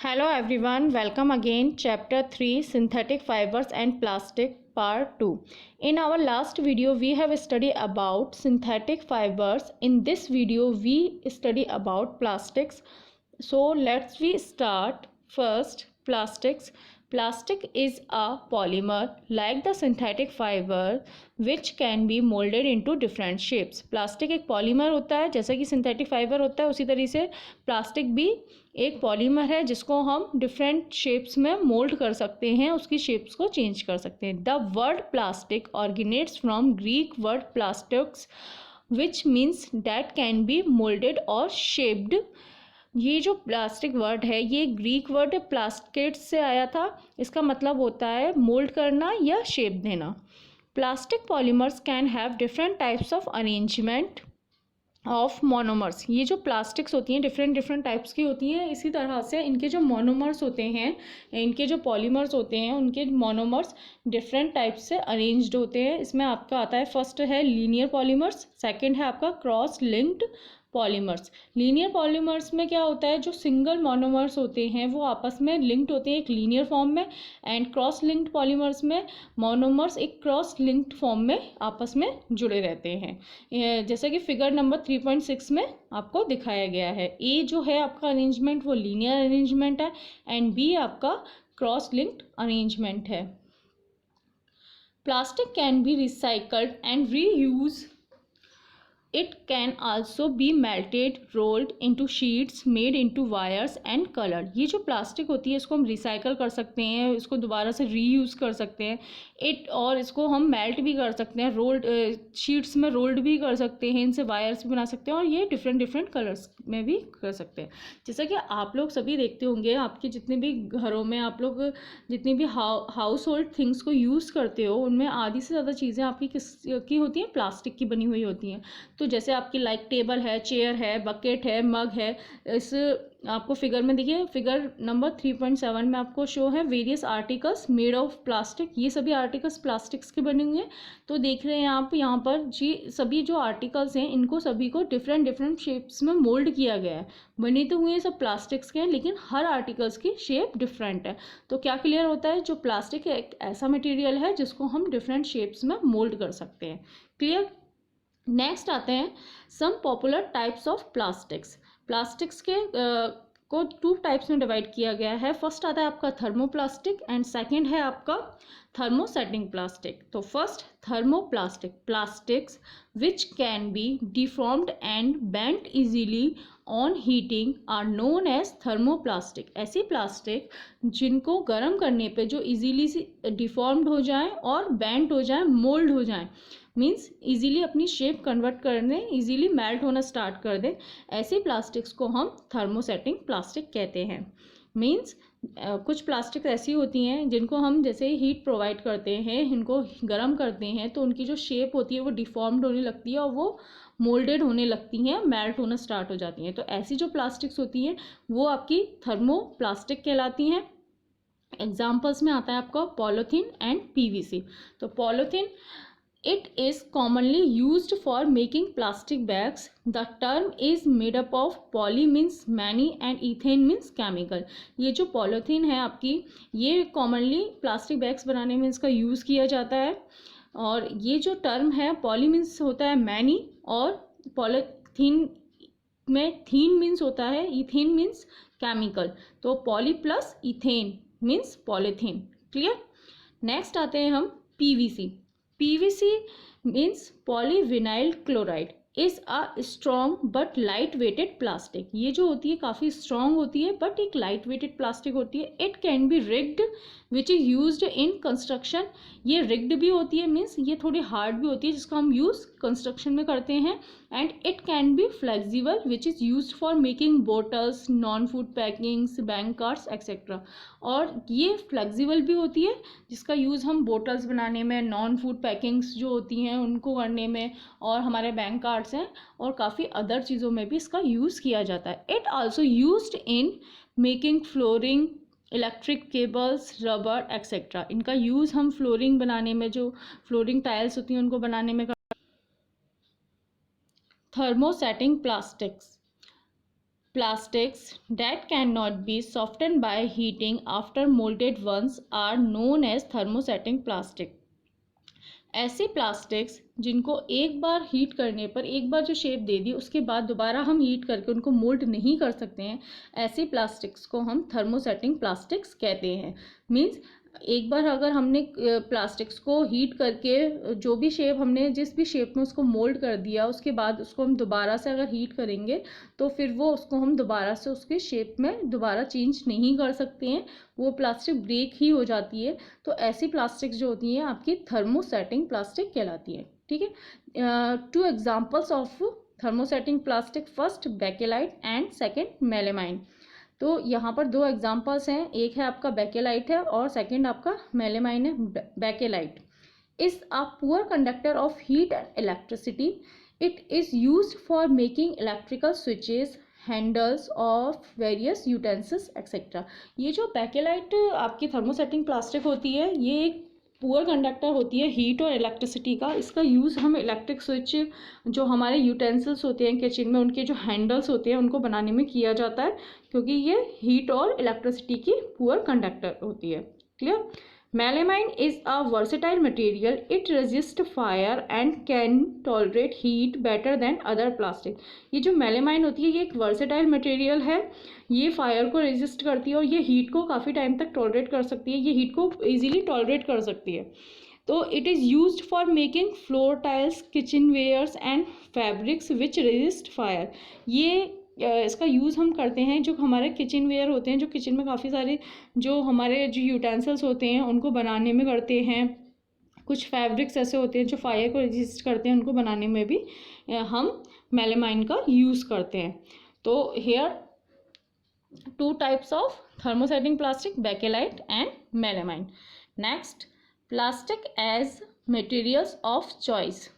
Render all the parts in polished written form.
Hello everyone, welcome again. Chapter 3 Synthetic Fibers and Plastic Part 2. In our last video, we have studied about synthetic fibers. In this video, we study about plastics. So let's we start first plastics. Plastic is a polymer like the synthetic fiber which can be molded into different shapes. Plastic एक polymer होता है जैसा कि synthetic fibre होता है, उसी तरीके से प्लास्टिक भी एक पॉलीमर है जिसको हम डिफरेंट शेप्स में मोल्ड कर सकते हैं, उसकी शेप्स को चेंज कर सकते हैं. The word plastic originates from Greek word plastics which means that can be moulded और शेप्ड. ये जो प्लास्टिक वर्ड है ये ग्रीक वर्ड प्लास्टिक्स से आया था. इसका मतलब होता है मोल्ड करना या शेप देना. Plastic polymers can have different types of arrangement of monomers. ये जो प्लास्टिक्स होती हैं डिफरेंट टाइप्स की होती हैं. इसी तरह से इनके जो मोनोमर्स होते हैं, इनके जो पॉलीमर्स होते हैं, उनके मोनोमर्स डिफरेंट टाइप्स से अरेंज्ड होते हैं. इसमें आपका आता है फर्स्ट है लीनियर पॉलीमर्स, सेकंड है आपका cross linked polymers. Linear polymers में क्या होता है, जो सिंगल मोनोमर्स होते हैं वो आपस में लिंक्ड होते हैं एक लीनियर फॉर्म में, एंड क्रॉस लिंक्ड पॉलीमर्स में मोनोमर्स एक क्रॉस लिंक्ड फॉर्म में आपस में जुड़े रहते हैं. जैसा कि फिगर नंबर 3.6 में आपको दिखाया गया है. ए जो है आपका अरेंजमेंट वो लीनियर अरेंजमेंट है एंड बी आपका क्रॉस लिंक्ड अरेंजमेंट है. Plastic can be recycled and reuse. It can also be melted, rolled into sheets, made into wires and colored. ये जो प्लास्टिक होती है इसको हम रिसाइकल कर सकते हैं, इसको दोबारा से रीयूज़ कर सकते हैं. और इसको हम मेल्ट भी कर सकते हैं, रोल्ड शीट्स में रोल्ड भी कर सकते हैं, इनसे वायर्स भी बना सकते हैं और ये डिफरेंट कलर्स में भी कर सकते हैं. जैसा कि आप लोग सभी देखते होंगे, आपके जितने भी घरों में आप लोग जितनी भी हाउस होल्ड थिंग्स को यूज़ करते हो उनमें आधी से ज़्यादा चीज़ें आपकी किस की होती हैं, प्लास्टिक की बनी हुई होती हैं. तो जैसे आपकी लाइक टेबल है, चेयर है, बकेट है, मग है. इस आपको फिगर में देखिए, फिगर नंबर 3.7 में आपको शो है various articles made of plastic. ये सभी आर्टिकल्स प्लास्टिक्स के बने हुए हैं. तो देख रहे हैं आप यहाँ पर जी, सभी जो आर्टिकल्स हैं इनको सभी को डिफरेंट शेप्स में मोल्ड किया गया है. बने तो हुए सब प्लास्टिक्स के हैं लेकिन हर आर्टिकल्स की शेप डिफरेंट है. तो क्या क्लियर होता है, जो प्लास्टिक एक ऐसा मटेरियल है जिसको हम डिफरेंट शेप्स में मोल्ड कर सकते हैं. क्लियर. नेक्स्ट आते हैं some popular types of plastics. Plastics के को टू टाइप्स में डिवाइड किया गया है. फर्स्ट आता है आपका थर्मोप्लास्टिक एंड सेकंड है आपका थर्मोसेटिंग प्लास्टिक. तो first thermoplastic. Plastics which can be deformed and bent easily on heating are known as thermoplastic. ऐसी प्लास्टिक जिनको गर्म करने पे जो इजीली डिफॉर्म्ड हो जाए और बेंट हो जाए, मोल्ड हो जाए, मीन्स इजीली अपनी शेप कन्वर्ट कर दें, इजीली मेल्ट होना स्टार्ट कर दें, ऐसे प्लास्टिक्स को हम थर्मोसेटिंग प्लास्टिक कहते हैं. मीन्स कुछ प्लास्टिक ऐसी होती हैं जिनको हम जैसे हीट प्रोवाइड करते हैं, इनको गर्म करते हैं तो उनकी जो शेप होती है वो डिफॉर्म्ड होने लगती है और वो मोल्डेड होने लगती हैं, मेल्ट होना स्टार्ट हो जाती हैं. तो ऐसी जो प्लास्टिक्स होती हैं वो आपकी थर्मोप्लास्टिक कहलाती हैं. एग्जाम्पल्स में आता है आपका पॉलीथीन एंड पीवीसी. तो polythene, it is commonly used for making plastic bags. The term is made up of poly means many and ethane means chemical. ये जो पॉलीथीन है आपकी, ये कॉमनली प्लास्टिक बैग्स बनाने में इसका यूज़ किया जाता है. और ये जो टर्म है, पॉली मीन्स होता है मैनी और पॉलीथीन में थीन मीन्स होता है, इथेन मीन्स केमिकल. तो poly plus ethane means polythene. Clear. Next आते हैं हम PVC. PVC means polyvinyl chloride is a strong but light weighted plastic. ये जो होती है काफ़ी strong होती है but एक light weighted plastic होती है. It can be rigged which is used in construction. ये rigged भी होती है, मीन्स ये थोड़ी hard भी होती है जिसका हम यूज़ कंस्ट्रक्शन में करते हैं. And it can be flexible which is used for making bottles, non-food packings, bank cards etc. और ये फ्लेक्सिबल भी होती है जिसका यूज़ हम बोटल्स बनाने में, नॉन फूड पैकिंग्स जो होती हैं उनको करने में, और हमारे बैंक कार्ड्स हैं और काफ़ी अदर चीज़ों में भी इसका यूज़ किया जाता है. It also used in making flooring, electric cables, rubber etcetera. इनका यूज़ हम फ्लोरिंग बनाने में, जो फ्लोरिंग टाइल्स होती हैं उनको बनाने में. Thermosetting plastics. Plastics that cannot be softened by heating after molded ones are known as thermosetting plastic. ऐसे प्लास्टिक्स जिनको एक बार हीट करने पर, एक बार जो शेप दे दी उसके बाद दोबारा हम हीट करके उनको मोल्ड नहीं कर सकते हैं, ऐसी प्लास्टिक्स को हम थर्मोसेटिंग प्लास्टिक्स कहते हैं। मीन्स एक बार अगर हमने प्लास्टिक्स को हीट करके जो भी शेप हमने जिस भी शेप में उसको मोल्ड कर दिया, उसके बाद उसको हम दोबारा से अगर हीट करेंगे तो फिर वो उसको हम दोबारा से उसके शेप में दोबारा चेंज नहीं कर सकते हैं, वो प्लास्टिक ब्रेक ही हो जाती है। तो ऐसी प्लास्टिक्स जो होती हैं आपकी थर्मोसेटिंग प्लास्टिक कहलाती है। ठीक है, 2 examples of thermosetting plastic, first bakelite and second melamine. तो यहाँ पर 2 एग्जाम्पल्स हैं, एक है आपका बेकेलाइट है और सेकंड आपका मेलेमाइन है। Bakelite is a poor conductor of heat and electricity. It is used for making electrical switches, handles of various utensils etcetera. ये जो बेकेलाइट आपकी थर्मोसेटिंग प्लास्टिक होती है, ये एक पुअर कंडक्टर होती है हीट और इलेक्ट्रिसिटी का। इसका यूज़ हम इलेक्ट्रिक स्विच, जो हमारे यूटेंसिल्स होते हैं किचन में, उनके जो हैंडल्स होते हैं उनको बनाने में किया जाता है, क्योंकि ये हीट और इलेक्ट्रिसिटी की पुअर कंडक्टर होती है। Clear? Melamine is a versatile material. It resists fire and can tolerate heat better than other plastic. ये जो melamine होती है ये एक versatile material है, ये फायर को रेजिस्ट करती है और ये हीट को काफ़ी टाइम तक टॉलरेट कर सकती है, ये हीट को इजीली टॉलरेट कर सकती है। तो it is used for making floor tiles, kitchen wares and fabrics which resist fire. ये इसका यूज़ हम करते हैं जो हमारे किचन वेयर होते हैं, जो किचन में काफ़ी सारे जो हमारे जो यूटेंसिल्स होते हैं उनको बनाने में करते हैं। कुछ फैब्रिक्स ऐसे होते हैं जो फायर को रेजिस्ट करते हैं, उनको बनाने में भी हम मेलामाइन का यूज़ करते हैं। तो here 2 types of thermosetting plastic, bakelite and melamine. Next, plastic as materials of choice.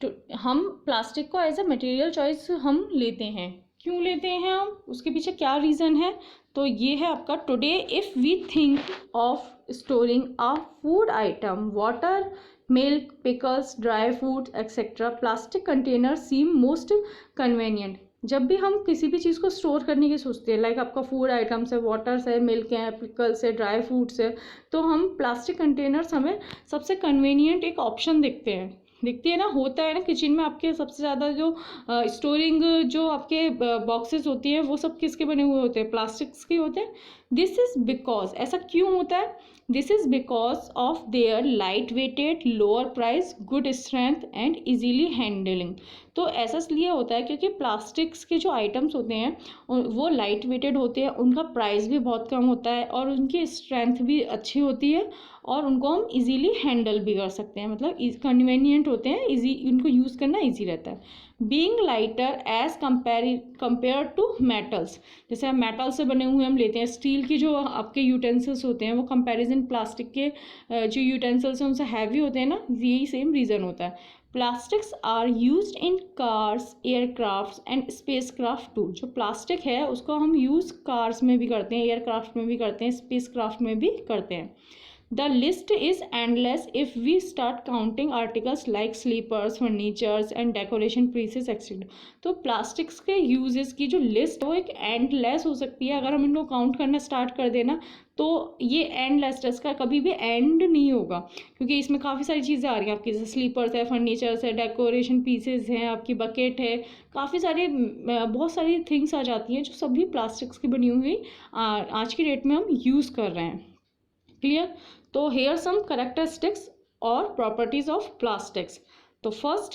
तो हम प्लास्टिक को एज अ मटेरियल चॉइस हम लेते हैं। क्यों लेते हैं हम, उसके पीछे क्या रीज़न है? तो ये है आपका, today if we think of storing a food item, water, milk, pickles, dry fruit etcetera, plastic container seem most convenient. जब भी हम किसी भी चीज़ को स्टोर करने की सोचते हैं, लाइक आपका फूड आइटम्स है, वाटर्स है, मिल्क है, पिकल्स है, ड्राई फ्रूट्स है, तो हम प्लास्टिक कंटेनर्स हमें सबसे कन्वीनियंट एक ऑप्शन दिखती है ना। होता है ना किचन में आपके सबसे ज़्यादा जो स्टोरिंग जो आपके बॉक्सेस होती हैं वो सब किसके बने हुए होते हैं? प्लास्टिक्स के होते हैं। दिस इज़ बिकॉज, ऐसा क्यों होता है? This is because of their light weighted, lower price, good strength and easily handling. तो ऐसा इसलिए होता है क्योंकि प्लास्टिक्स के जो आइटम्स होते हैं वो लाइट वेटेड होते हैं, उनका प्राइस भी बहुत कम होता है और उनकी स्ट्रेंथ भी अच्छी होती है और उनको हम इजीली हैंडल भी कर सकते हैं, मतलब कन्वीनियंट होते हैं, इजी, उनको यूज़ करना इजी रहता है। Being lighter as compare to metals, जैसे हम मेटल से बने हुए हम लेते हैं, स्टील की जो आपके यूटेंसिल्स होते हैं वो कंपैरिजन प्लास्टिक के जो यूटेंसिल्स हैं उनसे हैवी होते हैं ना, यही सेम रीज़न होता है। Plastics are used in cars, aircraft and spacecraft too. जो प्लास्टिक है उसको हम यूज़ कार्स में भी करते हैं, एयरक्राफ्ट में भी करते हैं, स्पेसक्राफ्ट में भी करते हैं। The list is endless if we start counting articles like sleepers, furnitures and decoration pieces etc. तो प्लास्टिक्स के यूजेस की जो लिस्ट वो एक एंडलेस हो सकती है। अगर हम इनको काउंट करना स्टार्ट कर देना तो ये एंडलेस, इसका कभी भी एंड नहीं होगा, क्योंकि इसमें काफ़ी सारी चीज़ें आ रही हैं आपकी, जैसे स्लीपर्स है, फर्नीचर्स है, डेकोरेशन पीसेस हैं, आपकी बकेट है, काफ़ी सारे बहुत सारी थिंग्स आ जाती हैं जो सभी प्लास्टिक्स की बनी हुई आज की डेट में हम यूज़ कर रहे हैं। क्लियर? तो हेयर सम कैरेक्टरिस्टिक्स और प्रॉपर्टीज ऑफ प्लास्टिक्स। तो first,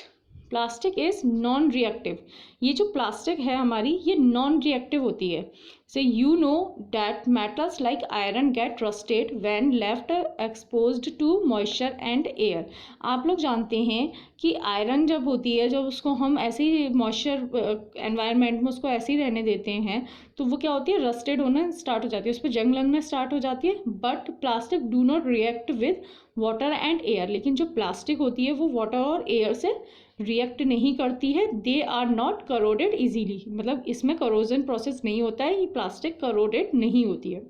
plastic is non reactive. ये जो प्लास्टिक है हमारी ये नॉन रिएक्टिव होती है। So you know that metals like iron get rusted when left exposed to moisture and air. आप लोग जानते हैं कि आयरन जब होती है, जब उसको हम ऐसे ही मॉइस्चर एनवायरनमेंट में उसको ऐसे ही रहने देते हैं तो वो क्या होती है, रस्टेड होना स्टार्ट हो जाती है, उस पर जंग लगना स्टार्ट हो जाती है। But plastic do not react with water and air. लेकिन जो प्लास्टिक होती है वो वाटर और एयर से रिएक्ट नहीं करती है। They are not corroded easily, मतलब इसमें करोजन प्रोसेस नहीं होता है, ये प्लास्टिक करोडेड नहीं होती है।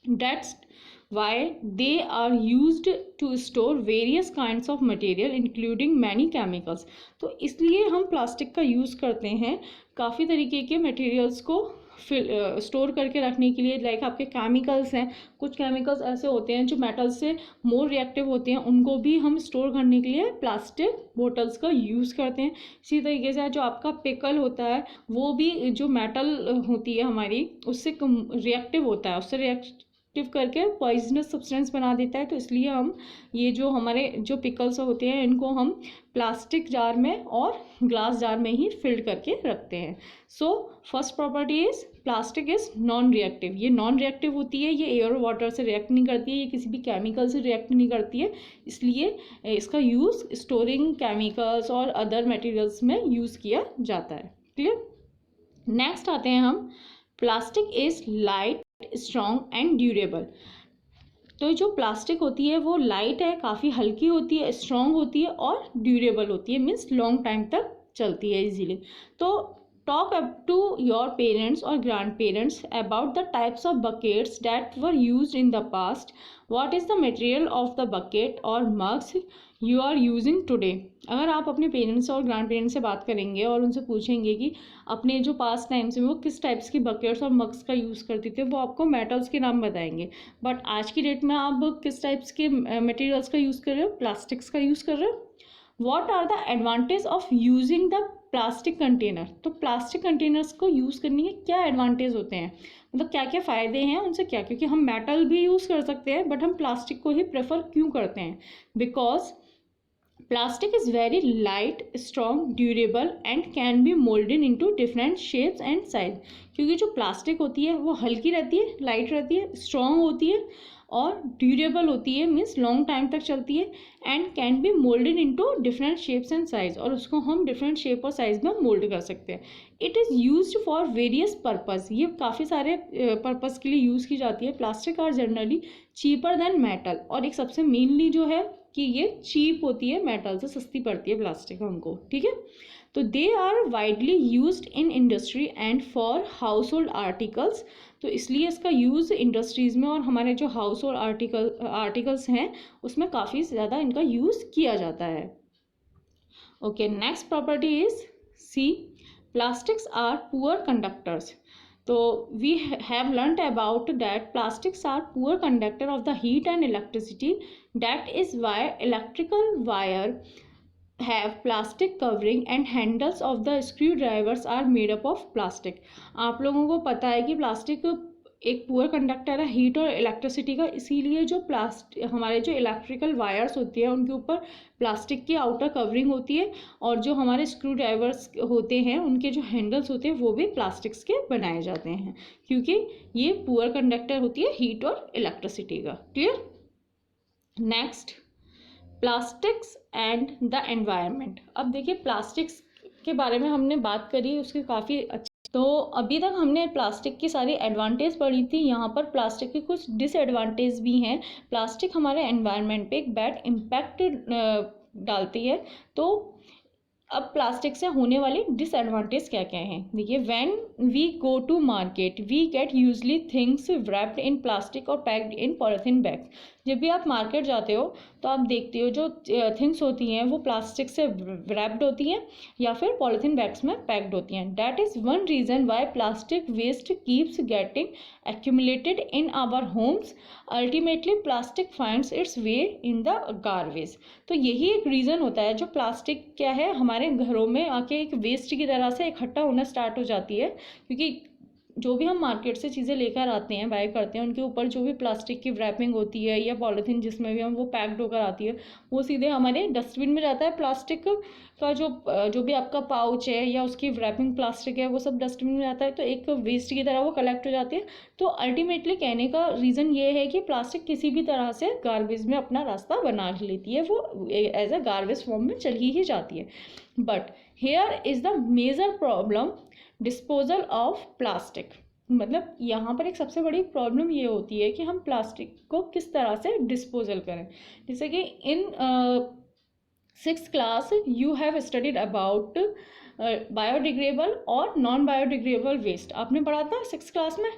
That's why they are used to store various kinds of material including many chemicals. तो इसलिए हम प्लास्टिक का यूज़ करते हैं काफ़ी तरीके के मटेरियल्स को स्टोर करके रखने के लिए, लाइक आपके केमिकल्स हैं, कुछ केमिकल्स ऐसे होते हैं जो मेटल से मोर रिएक्टिव होते हैं, उनको भी हम स्टोर करने के लिए प्लास्टिक बोटल्स का यूज़ करते हैं। इसी तरीके से जो आपका पिकल होता है वो भी जो मेटल होती है हमारी उससे रिएक्टिव होता है, उससे रिएक्टिव करके पॉइजनस सब्सटेंस बना देता है। तो इसलिए हम ये जो हमारे जो पिकल्स होते हैं इनको हम प्लास्टिक जार में और ग्लास जार में ही फिल्ड करके रखते हैं। So first property is plastic is non reactive. ये नॉन रिएक्टिव होती है, ये एयर और वाटर से रिएक्ट नहीं करती है, ये किसी भी केमिकल से रिएक्ट नहीं करती है, इसलिए इसका यूज़ स्टोरिंग केमिकल्स और अदर मटेरियल्स में यूज़ किया जाता है। क्लियर। नेक्स्ट आते हैं हम, plastic is light, strong and durable. तो जो प्लास्टिक होती है वो लाइट है, काफ़ी हल्की होती है, स्ट्रॉन्ग होती है और ड्यूरेबल होती है, मीन्स लॉन्ग टाइम तक चलती है इजीली। तो talk up to your parents और grandparents about the types of buckets that were used in the past. What is the material of the bucket और mugs you are using today. अगर आप अपने parents और grand parents से बात करेंगे और उनसे पूछेंगे कि अपने जो पास्ट टाइम्स में वो किस टाइप्स की बकेट्स और मग्स का यूज़ करते थे, वो आपको मेटल्स के नाम बताएंगे। बट आज की डेट में आप किस टाइप्स के मटेरियल्स का यूज़ कर रहे हो, प्लास्टिक्स का यूज़ कर रहे हो। What are the advantage of using the plastic container. तो प्लास्टिक कंटेनर्स को यूज़ करने के क्या एडवांटेज होते हैं, मतलब क्या क्या फ़ायदे हैं उनसे क्या, क्योंकि हम मेटल भी यूज़ कर सकते हैं बट हम प्लास्टिक को ही प्रेफर क्यों करते हैं। Because plastic is very light, strong, durable and can be moulded into different shapes and size. क्योंकि जो प्लास्टिक होती है वो हल्की रहती है, लाइट रहती है, स्ट्रॉन्ग होती है और ड्यूरेबल होती है, मीन्स लॉन्ग टाइम तक चलती है, and can be moulded into different shapes and size, और उसको हम डिफरेंट शेप और साइज में मोल्ड कर सकते हैं। It is used for various purpose. ये काफ़ी सारे पर्पज़ के लिए यूज़ की जाती है। Plastic are generally cheaper than metal, और एक सबसे मेनली जो है कि ये चीप होती है, मेटल से सस्ती पड़ती है प्लास्टिक हमको, ठीक है। तो they are widely used in industry and for household articles. तो इसलिए इसका यूज़ इंडस्ट्रीज़ में और हमारे जो हाउस होल्ड आर्टिकल्स हैं उसमें काफ़ी ज़्यादा इनका यूज़ किया जाता है। Okay, next property is C, plastics are poor conductors. तो we have learnt about that plastics are poor conductor of the heat and electricity. That is why electrical wire have plastic covering and handles of the screwdrivers are made up of plastic. आप लोगों को पता है कि plastic एक poor conductor है heat और electricity का, इसीलिए जो हमारे जो इलेक्ट्रिकल वायर्स होती है उनके ऊपर प्लास्टिक की आउटर कवरिंग होती है, और जो हमारे स्क्रू ड्राइवर्स होते हैं उनके जो हैंडल्स होते हैं वो भी प्लास्टिक्स के बनाए जाते हैं, क्योंकि ये पुअर कंडक्टर होती है हीट और इलेक्ट्रिसिटी का। Clear. Next, plastics and the environment. अब देखिए प्लास्टिक्स के बारे में हमने बात करी, उसके काफ़ी अच्छी। तो अभी तक हमने प्लास्टिक की सारी एडवांटेज पढ़ी थी, यहाँ पर प्लास्टिक के कुछ डिसएडवांटेज भी हैं। प्लास्टिक हमारे एनवायरनमेंट पे एक बैड इम्पैक्ट डालती है। तो अब प्लास्टिक से होने वाले डिसएडवांटेज क्या क्या हैं, देखिए। When we go to market we get usually things wrapped in plastic और पैक्ड इन पॉलीथीन बैग्स। जब भी आप मार्केट जाते हो तो आप देखते हो जो थिंग्स होती हैं वो प्लास्टिक से रैप्ड होती हैं या फिर पॉलीथीन बैग्स में पैक्ड होती हैं। That is one reason why plastic waste keeps getting accumulated in our homes. Ultimately plastic finds its way in the garbage. तो यही एक रीज़न होता है, जो प्लास्टिक क्या है हमारे घरों में आके एक वेस्ट की तरह से इकट्ठा होना स्टार्ट हो जाती है, क्योंकि जो भी हम मार्केट से चीज़ें लेकर आते हैं, बाय करते हैं, उनके ऊपर जो भी प्लास्टिक की रैपिंग होती है या पॉलीथीन जिसमें भी हम वो पैक्ड होकर आती है वो सीधे हमारे डस्टबिन में जाता है। प्लास्टिक का जो भी आपका पाउच है या उसकी रैपिंग प्लास्टिक है वो सब डस्टबिन में जाता है, तो एक वेस्ट की तरह वो कलेक्ट हो जाती है। तो अल्टीमेटली कहने का रीज़न ये है कि प्लास्टिक किसी भी तरह से गार्बेज में अपना रास्ता बना लेती है, वो एज अ गार्बेज फॉर्म में चली ही जाती है। But here is the major problem disposal of plastic. मतलब यहाँ पर एक सबसे बड़ी प्रॉब्लम ये होती है कि हम प्लास्टिक को किस तरह से डिस्पोजल करें। जैसे कि इन 6th class you have studied about biodegradable और नॉन बायोडिग्रेडेबल वेस्ट आपने पढ़ा था 6th क्लास में,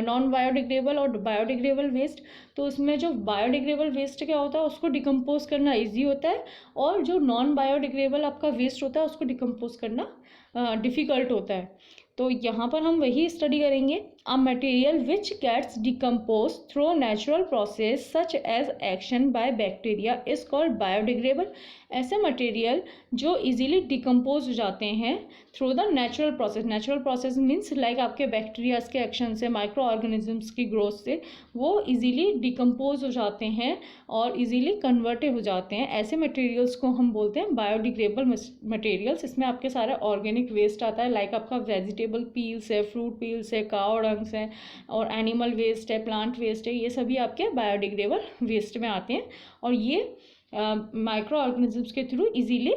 नॉन बायोडिग्रेडेबल और बायोडिग्रेडेबल वेस्ट। तो उसमें जो बायोडिग्रेडेबल वेस्ट क्या होता है, उसको डिकम्पोज करना ईजी होता है, और जो नॉन बायोडिग्रेडेबल आपका वेस्ट होता है उसको डिकम्पोज करना डिफ़िकल्ट होता है। तो यहाँ पर हम वही स्टडी करेंगे। A material which gets decompose through natural process such as action by bacteria is called biodegradable. ऐसे मटेरियल जो इजीली डिकम्पोज हो जाते हैं through the natural process. Natural process means like आपके बैक्टीरियाज के एक्शन से, माइक्रो ऑर्गेनिजम्स की growth से वो इजीली डिकम्पोज हो जाते हैं और इजीली कन्वर्टेड हो जाते हैं। ऐसे मटेरियल्स को हम बोलते हैं बायोडिग्रेडेबल मटेरियल्स। इसमें आपके सारा ऑर्गेनिक वेस्ट आता है, लाइक आपका वेजिटेबल पील्स है, फ्रूट पील्स है, काउ डंग्स है, और एनिमल वेस्ट है, प्लांट वेस्ट है, ये सभी आपके बायोडिग्रेडेबल वेस्ट में आते हैं और ये माइक्रो ऑर्गेनिजम्स के थ्रू इजीली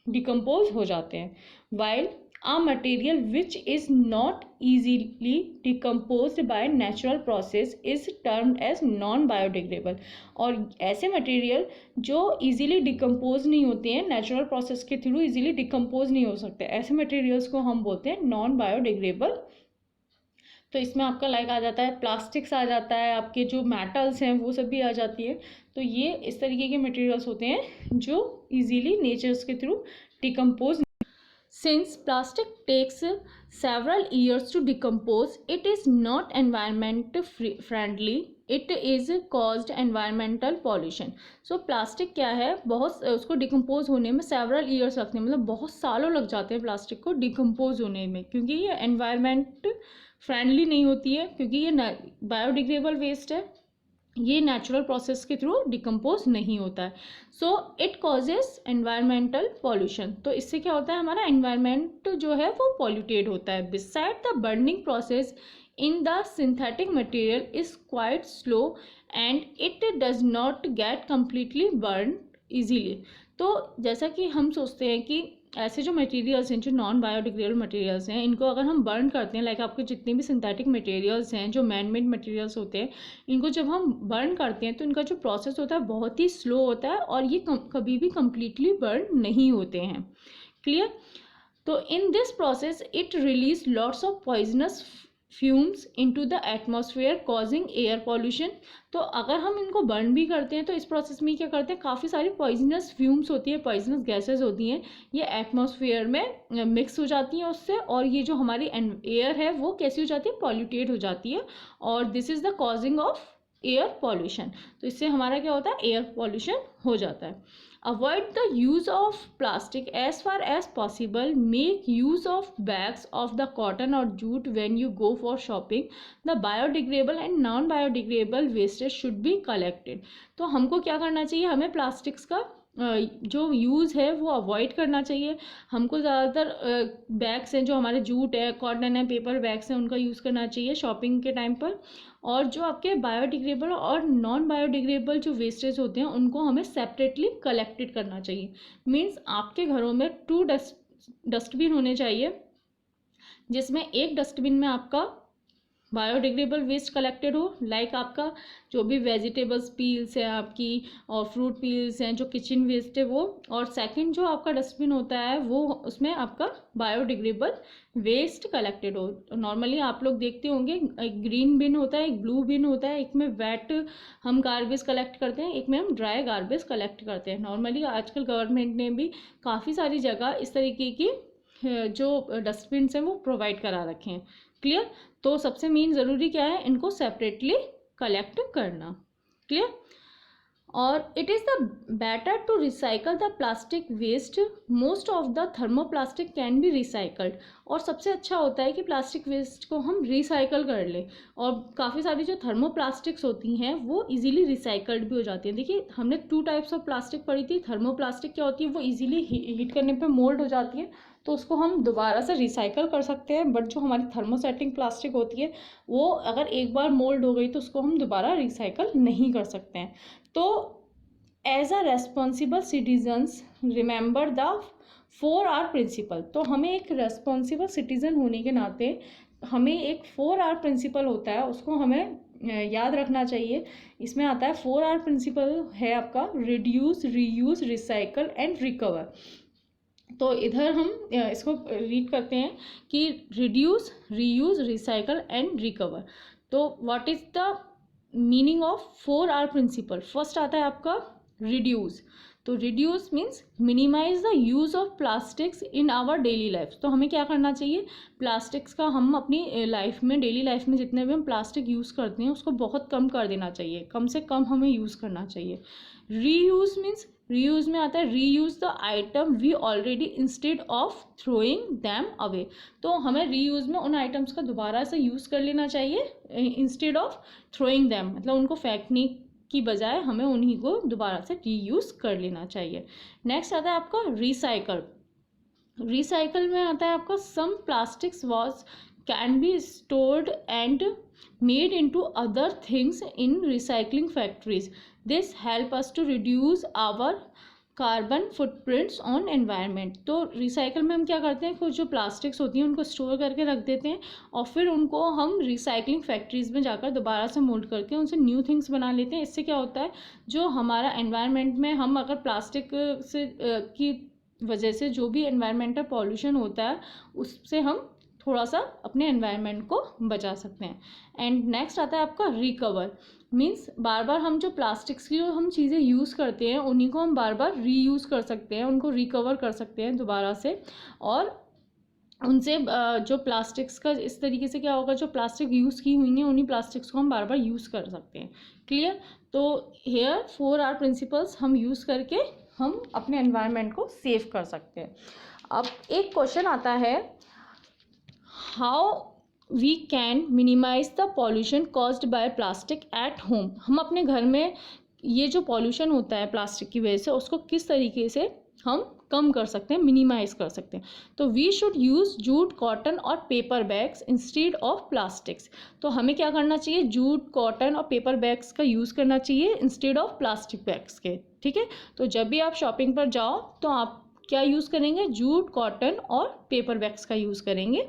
डिकम्पोज हो जाते हैं। While a material which is not easily decomposed by natural process is termed as non biodegradable। और ऐसे मटेरियल जो इजीली डिकम्पोज नहीं होते हैं, नेचुरल प्रोसेस के थ्रू इजीली डिकम्पोज नहीं हो सकते, ऐसे मटेरियल्स को हम बोलते हैं नॉन बायोडिग्रेडेबल। तो इसमें आपका लाइक आ जाता है प्लास्टिक्स आ जाता है, आपके जो मेटल्स हैं वो सब भी आ जाती है। तो ये इस तरीके के मटेरियल्स होते हैं जो इजीली नेचर्स के through decompose. Since plastic takes several years to decompose, it is not environment friendly. It is caused environmental pollution. So plastic क्या है, बहुत उसको डिकम्पोज होने में several years लगते हैं, मतलब बहुत सालों लग जाते हैं प्लास्टिक को डिकम्पोज होने में, क्योंकि ये एनवायरमेंट फ्रेंडली नहीं होती है, क्योंकि ये बायोडिग्रेडेबल वेस्ट है, ये नेचुरल प्रोसेस के थ्रू डिकम्पोज नहीं होता है। So it causes environmental pollution. तो इससे क्या होता है, हमारा एनवायरमेंट जो है वो पॉल्यूटेड होता है। Beside the burning process in the synthetic material is quite slow and it does not get completely burn easily. तो जैसा कि हम सोचते हैं कि ऐसे जो मटेरियल्स हैं, जो नॉन बायोडिग्रेडेबल मटेरियल्स हैं, इनको अगर हम बर्न करते हैं, लाइक आपके जितने भी सिंथेटिक मटेरियल्स हैं, जो मैन मेड मटेरियल्स होते हैं, इनको जब हम बर्न करते हैं तो इनका जो प्रोसेस होता है बहुत ही स्लो होता है और ये कभी भी कम्प्लीटली बर्न नहीं होते हैं। क्लियर? तो in this process it release lots of poisonous fumes into the atmosphere causing air pollution. तो अगर हम इनको बर्न भी करते हैं तो इस प्रोसेस में क्या करते हैं, काफ़ी सारी पॉइजनस फ्यूम्स होती है, पॉइजनस गैसेस होती हैं, ये एटमॉस्फेयर में मिक्स हो जाती हैं उससे, और ये जो हमारी एयर है वो कैसी हो जाती है, पॉल्यूटेड हो जाती है, और this is the causing of air pollution. तो इससे हमारा क्या होता है, एयर पॉल्यूशन हो जाता है। Avoid the use of plastic as far as possible. Make use of bags of the cotton or jute when you go for shopping. The biodegradable and non-biodegradable wastage should be collected. तो हमको क्या करना चाहिए, हमें plastics का जो use है वो अवॉइड करना चाहिए। हमको ज़्यादातर बैग्स हैं, जो हमारे जूट है, कॉटन है, पेपर बैग्स हैं, उनका यूज़ करना चाहिए शॉपिंग के टाइम पर। और जो आपके बायोडिग्रेडेबल और नॉन बायोडिग्रेडेबल जो वेस्टेज होते हैं उनको हमें सेपरेटली कलेक्टेड करना चाहिए। मीन्स आपके घरों में 2 डस्टबिन होने चाहिए, जिसमें एक डस्टबिन में आपका बायोडिग्रेडेबल वेस्ट कलेक्टेड हो, लाइक आपका जो भी वेजिटेबल्स पील्स है आपकी, और फ्रूट पील्स हैं, जो किचन वेस्ट है वो, और सेकंड जो आपका डस्टबिन होता है वो उसमें आपका बायोडिग्रेडेबल वेस्ट कलेक्टेड हो। नॉर्मली आप लोग देखते होंगे एक ग्रीन बिन होता है, एक ब्लू बिन होता है, एक में वेट हम गार्बेज कलेक्ट करते हैं, एक में हम ड्राई गार्बेज कलेक्ट करते हैं। नॉर्मली आजकल गवर्नमेंट ने भी काफ़ी सारी जगह इस तरीके की जो डस्टबिन हैं वो प्रोवाइड करा रखे हैं। क्लियर? तो सबसे मेन ज़रूरी क्या है, इनको सेपरेटली कलेक्ट करना। क्लियर? और it is the better to recycle the plastic waste. Most of the thermoplastic can be recycled. और सबसे अच्छा होता है कि प्लास्टिक वेस्ट को हम रिसाइकल कर लें, और काफ़ी सारी जो थर्मोप्लास्टिक्स होती हैं वो इजीली रिसाइकल्ड भी हो जाती हैं। देखिए हमने 2 टाइप्स ऑफ प्लास्टिक पढ़ी थी। थर्मोप्लास्टिक क्या होती है, वो इजीली हीट करने पे मोल्ड हो जाती है, तो उसको हम दोबारा से रिसाइकल कर सकते हैं। बट जो हमारी थर्मोसेटिंग प्लास्टिक होती है वो अगर एक बार मोल्ड हो गई तो उसको हम दोबारा रिसाइकल नहीं कर सकते हैं। तो as a responsible citizens remember the 4R principle. तो हमें एक रेस्पॉन्सिबल सिटीज़न होने के नाते हमें एक 4R प्रिंसिपल होता है, उसको हमें याद रखना चाहिए। इसमें आता है 4R प्रिंसिपल है आपका, reduce, reuse, recycle and recover. तो इधर हम इसको रीड करते हैं कि reduce, reuse, recycle and recover. तो what is the meaning of 4R principle? First आता है आपका रिड्यूस। तो reduce means minimise the use of plastics in our daily life. तो हमें क्या करना चाहिए, प्लास्टिक्स का हम अपनी लाइफ में, डेली लाइफ में जितने भी हम प्लास्टिक यूज़ करते हैं उसको बहुत कम कर देना चाहिए, कम से कम हमें यूज़ करना चाहिए। रीयूज मीन्स, रीयूज में आता है reuse the item we already instead of throwing them away. तो हमें रीयूज में उन आइटम्स का दोबारा से यूज़ कर लेना चाहिए इंस्टेड ऑफ थ्रोइंग दैम, मतलब उनको फेंकने की बजाय हमें उन्हीं को दोबारा से रीयूज़ कर लेना चाहिए। नेक्स्ट आता है आपका रिसाइकल। रिसाइकल में आता है आपका some plastics was can be stored and made into other things in recycling factories. This help us to reduce our carbon footprints on environment. तो रिसाइकल में हम क्या करते हैं, कुछ जो प्लास्टिक्स होती हैं उनको स्टोर करके रख देते हैं और फिर उनको हम रिसाइकलिंग फैक्ट्रीज़ में जाकर दोबारा से मोल्ड करके उनसे न्यू थिंग्स बना लेते हैं। इससे क्या होता है, जो हमारा एनवायरनमेंट में हम अगर प्लास्टिक से की वजह से जो भी एनवायरनमेंटल पॉल्यूशन होता है उससे हम थोड़ा सा अपने एनवायरनमेंट को बचा सकते हैं। एंड नेक्स्ट आता है आपका रिकवर। मीन्स बार बार हम जो प्लास्टिक्स की जो हम चीज़ें यूज़ करते हैं उन्हीं को हम बार बार रीयूज़ कर सकते हैं, उनको रिकवर कर सकते हैं दोबारा से, और उनसे जो प्लास्टिक्स का इस तरीके से क्या होगा, जो प्लास्टिक यूज़ की हुई हैं उन्हीं प्लास्टिक्स को हम बार बार यूज़ कर सकते हैं। क्लियर? तो हेयर 4R प्रिंसिपल्स हम यूज़ करके हम अपने एनवायरनमेंट को सेव कर सकते हैं। अब एक क्वेश्चन आता है, how we can minimize the pollution caused by plastic at home. हम अपने घर में ये जो पॉल्यूशन होता है प्लास्टिक की वजह से उसको किस तरीके से हम कम कर सकते हैं, मिनिमाइज कर सकते हैं। तो we should use jute, cotton और paper bags instead of plastics. तो हमें क्या करना चाहिए, जूट, कॉटन और पेपर बैग्स का यूज़ करना चाहिए इंस्टेड ऑफ प्लास्टिक बैग्स के। ठीक है, तो जब भी आप शॉपिंग पर जाओ तो आप क्या यूज़ करेंगे, जूट, कॉटन और पेपर बैग्स का यूज़ करेंगे।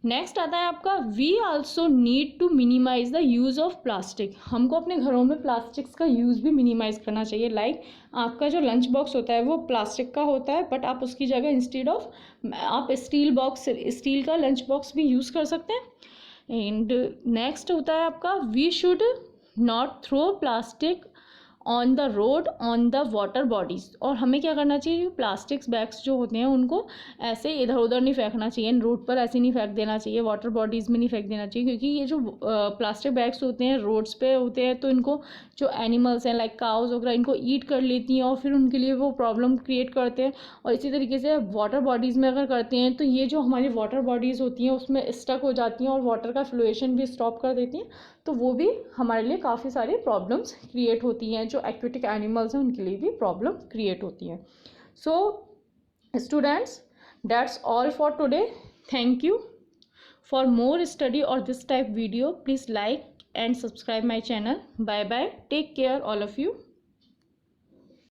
नेक्स्ट आता है आपका, we also need to minimize the use of plastic. हमको अपने घरों में प्लास्टिक्स का यूज़ भी मिनिमाइज करना चाहिए। लाइक आपका जो लंच बॉक्स होता है वो प्लास्टिक का होता है, बट आप उसकी जगह इंस्टेड ऑफ आप स्टील का लंच बॉक्स भी यूज़ कर सकते हैं। एंड नेक्स्ट होता है आपका, we should not throw plastic on the road on the water bodies. और हमें क्या करना चाहिए, प्लास्टिक्स बैग्स जो होते हैं उनको ऐसे इधर उधर नहीं फेंकना चाहिए, रोड पर ऐसे नहीं फेंक देना चाहिए, वाटर बॉडीज़ में नहीं फेंक देना चाहिए, क्योंकि ये जो प्लास्टिक बैग्स होते हैं रोड्स पे होते हैं तो इनको जो एनिमल्स हैं लाइक काउज वगैरह इनको ईट कर लेती हैं और फिर उनके लिए वो प्रॉब्लम क्रिएट करते हैं। और इसी तरीके से वाटर बॉडीज़ में अगर करते हैं तो ये जो हमारी वाटर बॉडीज़ होती हैं उसमें स्टक हो जाती हैं और वाटर का फ्लोएशन भी स्टॉप कर देती हैं, तो वो भी हमारे लिए काफ़ी सारी प्रॉब्लम्स क्रिएट होती हैं। जो एक्वेटिक एनिमल्स हैं उनके लिए भी प्रॉब्लम क्रिएट होती हैं। So students, that's all for today. Thank you. For more study और this type video please like and subscribe my channel. Bye bye, take care all of you.